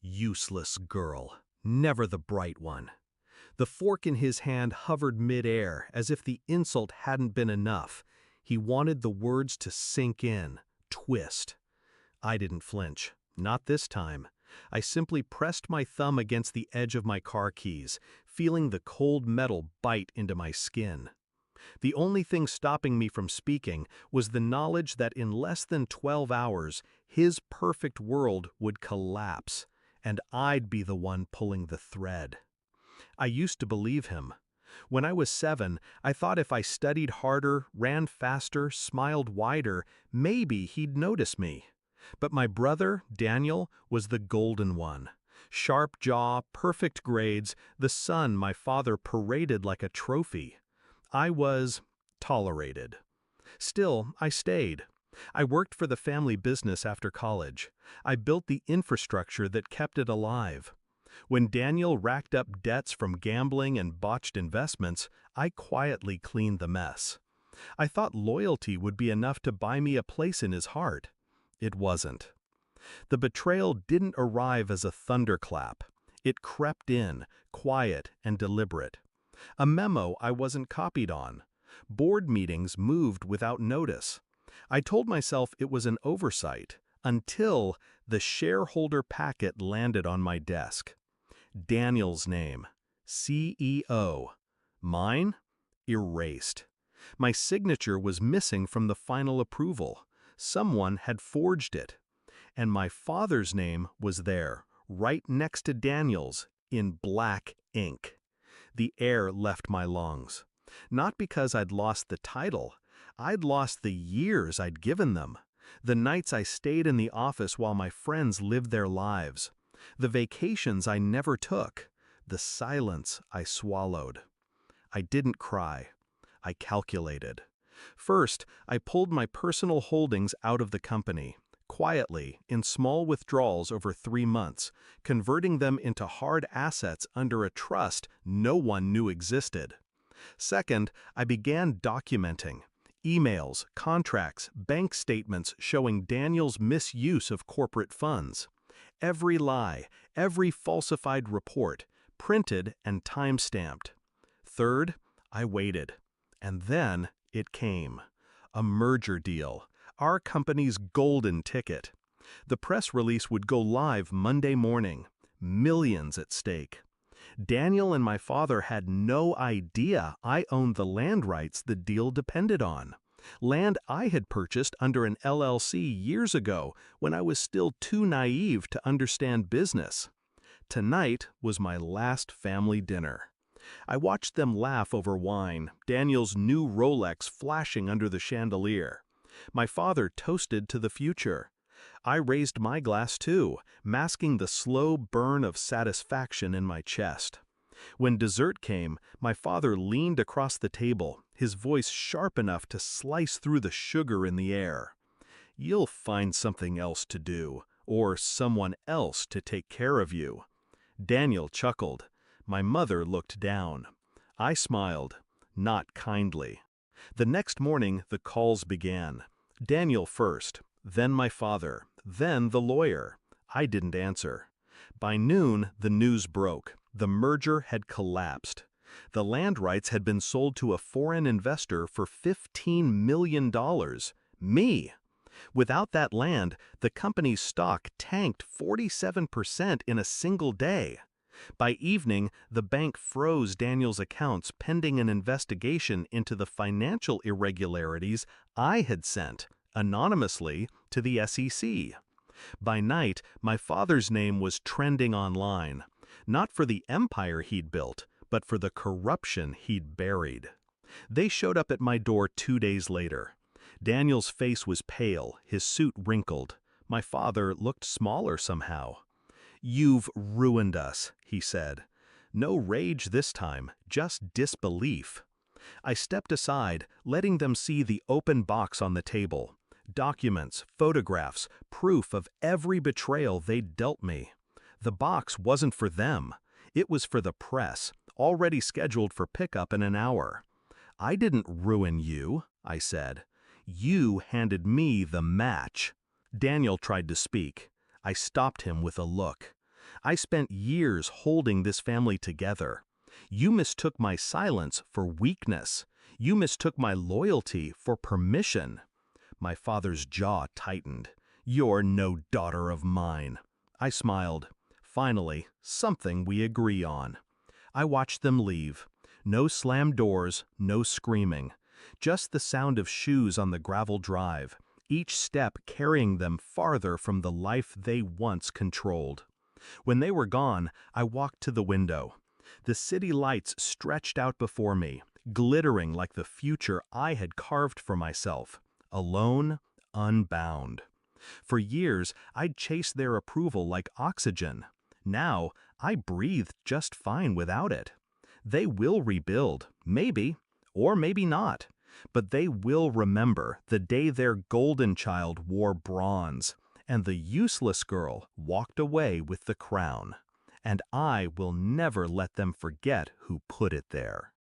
Useless girl, never the bright one. The fork in his hand hovered mid-air as if the insult hadn't been enough. He wanted the words to sink in, twist. I didn't flinch. Not this time. I simply pressed my thumb against the edge of my car keys, feeling the cold metal bite into my skin. The only thing stopping me from speaking was the knowledge that in less than 12 hours, his perfect world would collapse, and I'd be the one pulling the thread. I used to believe him. When I was 7, I thought if I studied harder, ran faster, smiled wider, maybe he'd notice me. But my brother, Daniel, was the golden one. Sharp jaw, perfect grades, the son my father paraded like a trophy. I was tolerated. Still, I stayed. I worked for the family business after college. I built the infrastructure that kept it alive. When Daniel racked up debts from gambling and botched investments, I quietly cleaned the mess. I thought loyalty would be enough to buy me a place in his heart. It wasn't. The betrayal didn't arrive as a thunderclap. It crept in, quiet and deliberate. A memo I wasn't copied on. Board meetings moved without notice. I told myself it was an oversight, until the shareholder packet landed on my desk. Daniel's name, CEO. Mine? Erased. My signature was missing from the final approval. Someone had forged it. And my father's name was there, right next to Daniel's, in black ink. The air left my lungs. Not because I'd lost the title. I'd lost the years I'd given them. The nights I stayed in the office while my friends lived their lives. The vacations I never took. The silence I swallowed. I didn't cry. I calculated. First, I pulled my personal holdings out of the company, quietly, in small withdrawals over 3 months, converting them into hard assets under a trust no one knew existed. Second, I began documenting. Emails, contracts, bank statements showing Daniel's misuse of corporate funds. Every lie, every falsified report, printed and time-stamped. Third, I waited. And then it came. A merger deal. Our company's golden ticket. The press release would go live Monday morning. Millions at stake. Daniel and my father had no idea I owned the land rights the deal depended on. Land I had purchased under an LLC years ago when I was still too naive to understand business. Tonight was my last family dinner. I watched them laugh over wine, Daniel's new Rolex flashing under the chandelier. My father toasted to the future. I raised my glass too, masking the slow burn of satisfaction in my chest. When dessert came, my father leaned across the table, his voice sharp enough to slice through the sugar in the air. "You'll find something else to do, or someone else to take care of you." Daniel chuckled. My mother looked down. I smiled, not kindly. The next morning, the calls began. Daniel first, then my father, then the lawyer. I didn't answer. By noon, the news broke. The merger had collapsed. The land rights had been sold to a foreign investor for $15 million. Me! Without that land, the company's stock tanked 47% in a single day. By evening, the bank froze Daniel's accounts pending an investigation into the financial irregularities I had sent, anonymously, to the SEC. By night, my father's name was trending online, not for the empire he'd built, but for the corruption he'd buried. They showed up at my door 2 days later. Daniel's face was pale, his suit wrinkled. My father looked smaller somehow. "You've ruined us," he said. No rage this time, just disbelief. I stepped aside, letting them see the open box on the table. Documents, photographs, proof of every betrayal they'd dealt me. The box wasn't for them. It was for the press, already scheduled for pickup in an hour. "I didn't ruin you," I said. "You handed me the match." Daniel tried to speak. I stopped him with a look. I spent years holding this family together. You mistook my silence for weakness. You mistook my loyalty for permission. My father's jaw tightened. You're no daughter of mine. I smiled. Finally, something we agree on. I watched them leave. No slammed doors, no screaming. Just the sound of shoes on the gravel drive, each step carrying them farther from the life they once controlled. When they were gone, I walked to the window. The city lights stretched out before me, glittering like the future I had carved for myself. Alone, unbound. For years, I'd chased their approval like oxygen. Now, I breathed just fine without it. They will rebuild, maybe, or maybe not. But they will remember the day their golden child wore bronze, and the useless girl walked away with the crown. And I will never let them forget who put it there.